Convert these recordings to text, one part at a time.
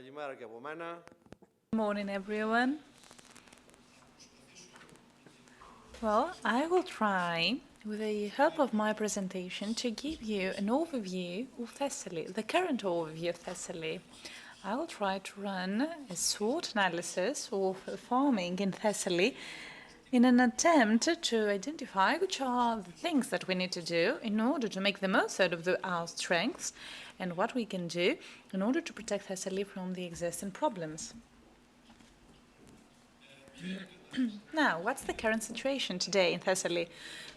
Good morning, everyone. Well, I will try, with the help of my presentation, to give you an overview of Thessaly, the current overview of Thessaly. I will try to run a SWOT analysis of farming in Thessaly in an attempt to identify which are the things that we need to do in order to make the most out of our strengths and what we can do in order to protect Thessaly from the existing problems. Now, what's the current situation today in Thessaly?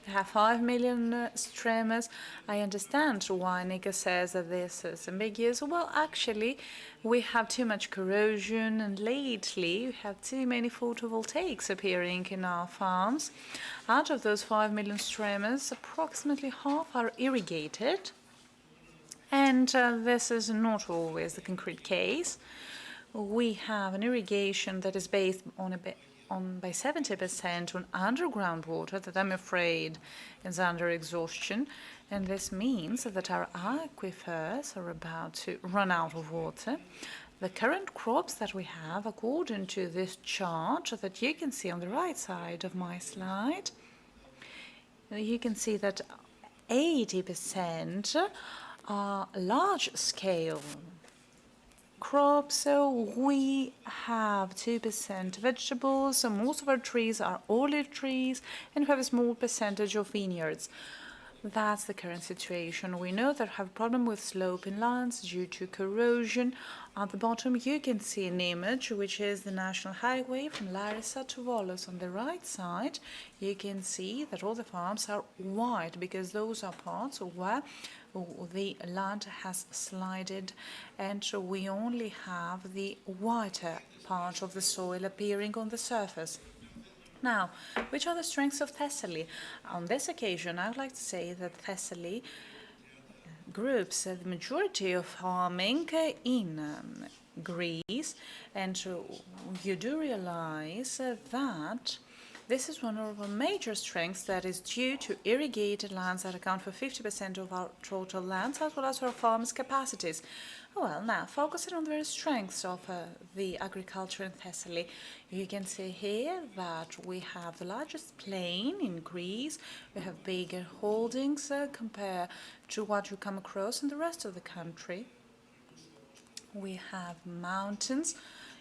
We have 5 million streamers. I understand why Nika says that this is ambiguous. Well, actually, we have too much corrosion, and lately we have too many photovoltaics appearing in our farms. Out of those 5 million streamers, approximately half are irrigated, and this is not always the concrete case. We have an irrigation that is based on by 70% on underground water that I'm afraid is under exhaustion, and this means that our aquifers are about to run out of water. The current crops that we have, according to this chart that you can see on the right side of my slide, you can see that 80% are large-scale crops, so we have 2% vegetables, so most of our trees are olive trees, and we have a small percentage of vineyards. That's the current situation. We know that we have a problem with sloping lands due to corrosion. At the bottom you can see an image which is the national highway from Larissa to Volos. On the right side you can see that all the farms are white because those are parts where the land has slided, and so we only have the whiter part of the soil appearing on the surface. Now, which are the strengths of Thessaly? On this occasion, I would like to say that Thessaly groups the majority of farming in Greece, and you do realize that this is one of our major strengths that is due to irrigated lands that account for 50% of our total lands, as well as our farmers' capacities. Well, now, focusing on the very strengths of the agriculture in Thessaly, you can see here that we have the largest plain in Greece. We have bigger holdings compared to what you come across in the rest of the country. We have mountains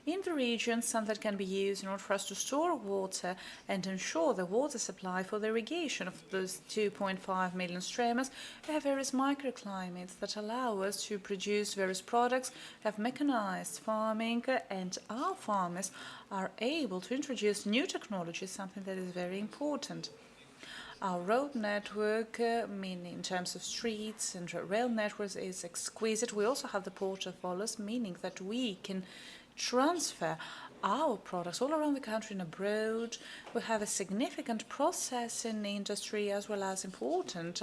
in the region, some that can be used in order for us to store water and ensure the water supply for the irrigation of those 2.5 million streamers. We have various microclimates that allow us to produce various products, have mechanized farming, and our farmers are able to introduce new technology, something that is very important. Our road network, meaning in terms of streets and rail networks, is exquisite. We also have the port of Volos, meaning that we can transfer our products all around the country and abroad. We have a significant processing industry as well as important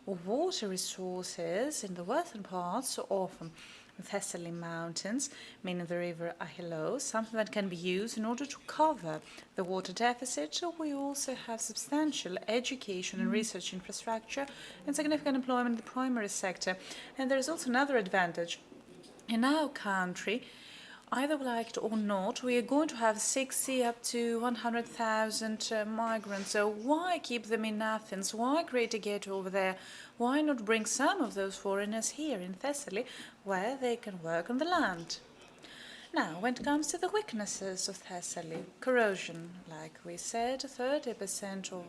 water resources in the western parts of Thessaly Mountains, meaning the river Achelos, something that can be used in order to cover the water deficit. We also have substantial education and research infrastructure and significant employment in the primary sector. And there is also another advantage. In our country, either we like it or not, we are going to have 60 up to 100,000 migrants. So why keep them in Athens? Why create a ghetto over there? Why not bring some of those foreigners here in Thessaly, where they can work on the land? Now, when it comes to the weaknesses of Thessaly, corrosion, like we said, 30% of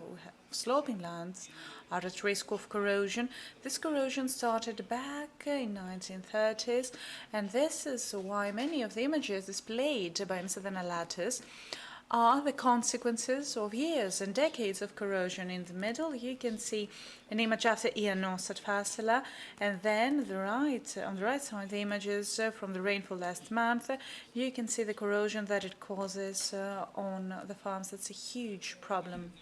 sloping lands are at risk of corrosion. This corrosion started back in 1930s, and this is why many of the images displayed by Mr. Danalatos are the consequences of years and decades of corrosion. In the middle, you can see an image after Ianos at Vassilis, and then on the right side, the images from the rainfall last month. You can see the corrosion that it causes on the farms. That's a huge problem.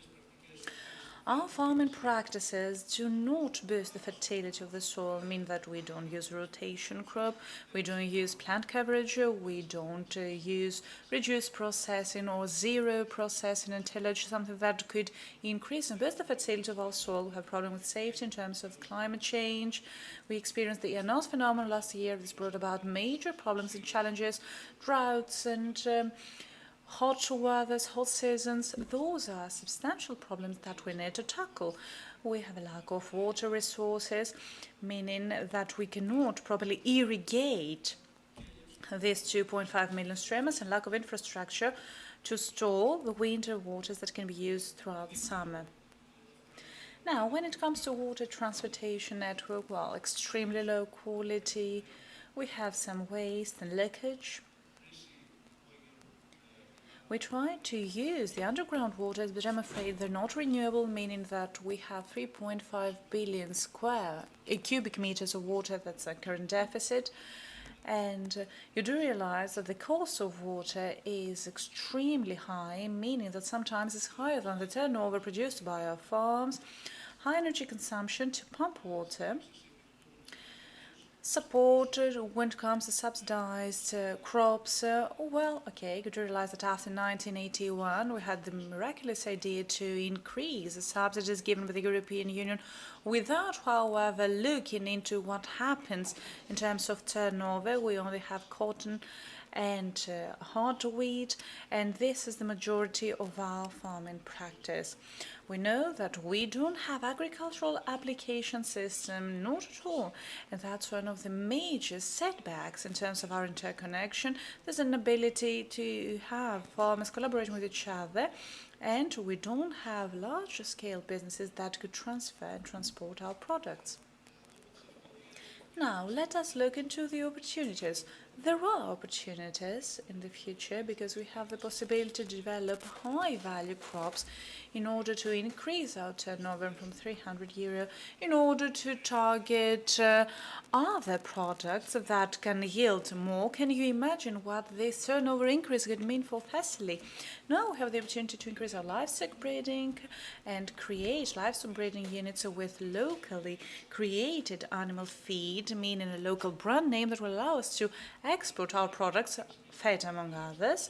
Our farming practices do not boost the fertility of the soil, mean that we don't use rotation crop, we don't use plant coverage, we don't use reduced processing or zero processing and tillage, something that could increase and boost the fertility of our soil. We have problems with safety in terms of climate change. We experienced the InterLocutors phenomenon last year. This brought about major problems and challenges, droughts and hot weathers, hot seasons. Those are substantial problems that we need to tackle. We have a lack of water resources, meaning that we cannot properly irrigate these 2.5 million streamers, and lack of infrastructure to store the winter waters that can be used throughout the summer. Now, when it comes to water transportation network, well, extremely low quality. We have some waste and leakage. We try to use the underground waters, but I'm afraid they're not renewable, meaning that we have 3.5 billion cubic meters of water. That's a current deficit. And you do realize that the cost of water is extremely high, meaning that sometimes it's higher than the turnover produced by our farms. High energy consumption to pump water. Support when it comes to subsidized crops. Well, okay, you do realize that after 1981 we had the miraculous idea to increase the subsidies given by the European Union without, however, looking into what happens in terms of turnover. We only have cotton and hard wheat, and this is the majority of our farming practice. We know that we don't have agricultural application system, not at all, and that's one of the major setbacks in terms of our interconnection. There's an ability to have farmers collaborating with each other, and we don't have large-scale businesses that could transfer and transport our products. Now, let us look into the opportunities. There are opportunities in the future because we have the possibility to develop high-value crops in order to increase our turnover from €300, in order to target other products that can yield more. Can you imagine what this turnover increase could mean for Thessaly? Now we have the opportunity to increase our livestock breeding and create livestock breeding units with locally created animal feed, meaning a local brand name that will allow us to export our products, fed among others.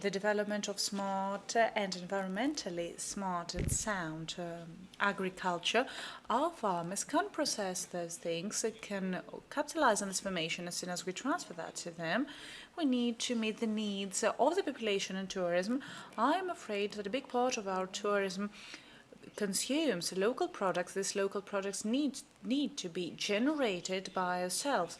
The development of smart and environmentally smart and sound agriculture. Our farmers can process those things, can capitalize on this information as soon as we transfer that to them. We need to meet the needs of the population and tourism. I'm afraid that a big part of our tourism consumes local products. These local products need to be generated by ourselves.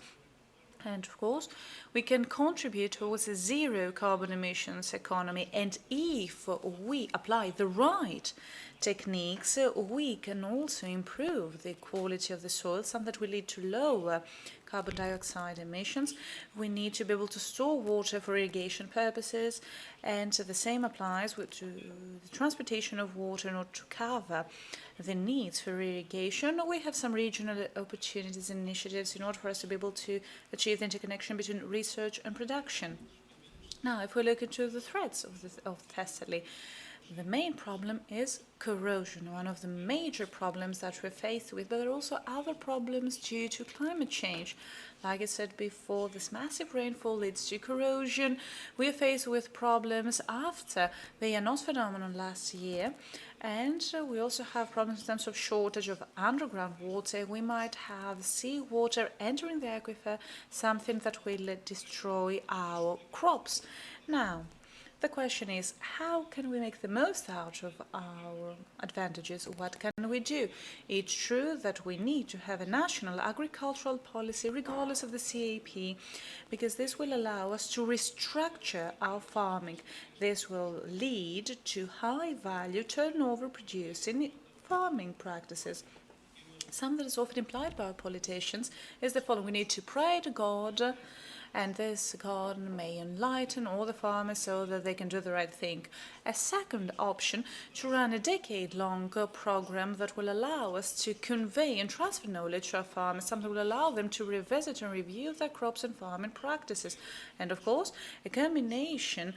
And of course, we can contribute towards a zero carbon emissions economy. And if we apply the right techniques, we can also improve the quality of the soil, something that will lead to lower carbon dioxide emissions. We need to be able to store water for irrigation purposes, and the same applies to the transportation of water in order to cover the needs for irrigation. We have some regional opportunities and initiatives in order for us to be able to achieve the interconnection between research and production. Now, if we look into the threats of Thessaly, the main problem is corrosion, one of the major problems that we're faced with, but there are also other problems due to climate change. Like I said before, this massive rainfall leads to corrosion. We are faced with problems after the InterLocutors phenomenon last year, and we also have problems in terms of shortage of underground water. We might have seawater entering the aquifer, something that will destroy our crops. Now, the question is, how can we make the most out of our advantages? What can we do? It's true that we need to have a national agricultural policy regardless of the CAP, because this will allow us to restructure our farming. This will lead to high-value turnover producing farming practices. Something that is often implied by our politicians is the following: we need to pray to God, and this God may enlighten all the farmers so that they can do the right thing. A second option, to run a decade-long program that will allow us to convey and transfer knowledge to our farmers, something that will allow them to revisit and review their crops and farming practices. And of course, a combination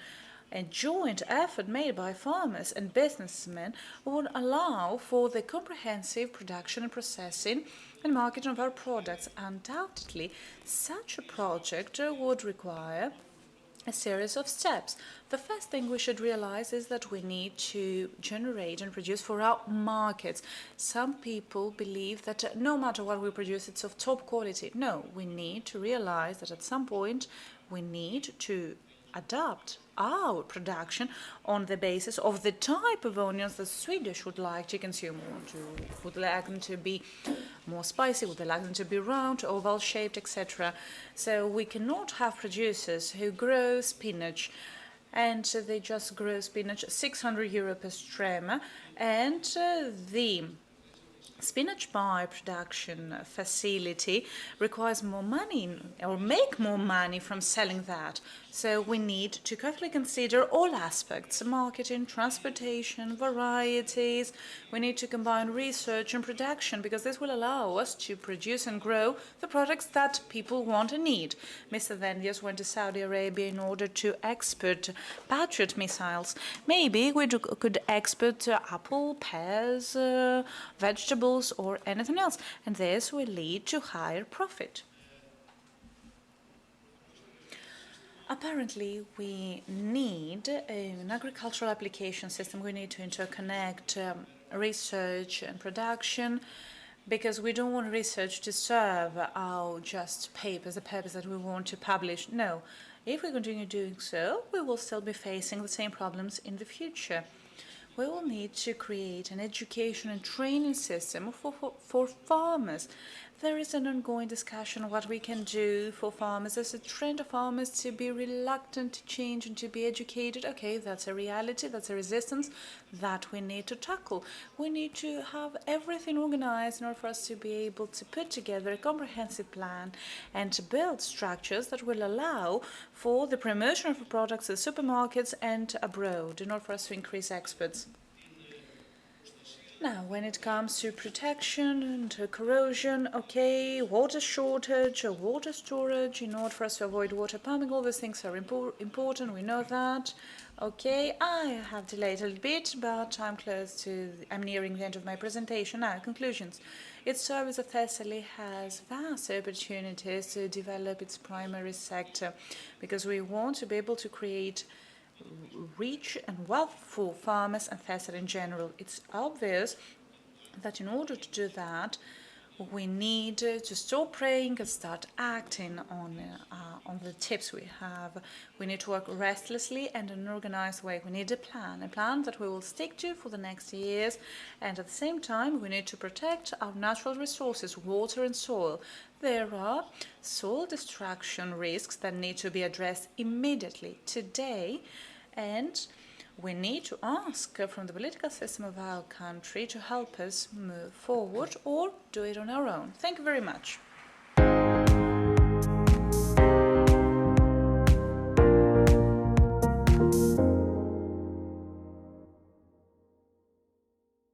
a joint effort made by farmers and businessmen would allow for the comprehensive production and processing and marketing of our products. Undoubtedly, such a project would require a series of steps. The first thing we should realize is that we need to generate and produce for our markets. Some people believe that no matter what we produce, it's of top quality. No, we need to realize that at some point we need to adapt our production on the basis of the type of onions the Swedish would like to consume. Would like them to be more spicy, would they like them to be round, oval-shaped, etc. So we cannot have producers who grow spinach and they just grow spinach 600 euro per stream, and the spinach pie production facility requires more money or make more money from selling that. So we need to carefully consider all aspects: marketing, transportation, varieties. We need to combine research and production, because this will allow us to produce and grow the products that people want and need. Mr. Vendias went to Saudi Arabia in order to export Patriot missiles. Maybe we could export apple, pears, vegetables, or anything else, and this will lead to higher profit. Apparently, we need an agricultural application system. We need to interconnect research and production, because we don't want research to serve our just papers, the papers that we want to publish. No, if we continue doing so, we will still be facing the same problems in the future. We will need to create an education and training system for farmers. There is an ongoing discussion on what we can do for farmers. There's a trend of farmers to be reluctant to change and to be educated. Okay, that's a reality, that's a resistance that we need to tackle. We need to have everything organized in order for us to be able to put together a comprehensive plan and to build structures that will allow for the promotion of products at supermarkets and abroad in order for us to increase exports. Now, when it comes to protection and corrosion, okay, water shortage or water storage in order for us to avoid water pumping, all these things are important, we know that. Okay, I have delayed a little bit, but I'm nearing the end of my presentation. Now, conclusions. Its service of Thessaly has vast opportunities to develop its primary sector, because we want to be able to create rich and wealth for farmers and Thessaly in general. It's obvious that in order to do that, we need to stop praying and start acting on the tips we have. We need to work restlessly and in an organized way. We need a plan that we will stick to for the next years, and at the same time we need to protect our natural resources, water and soil. There are soil destruction risks that need to be addressed immediately, today, and we need to ask from the political system of our country to help us move forward or do it on our own. Thank you very much.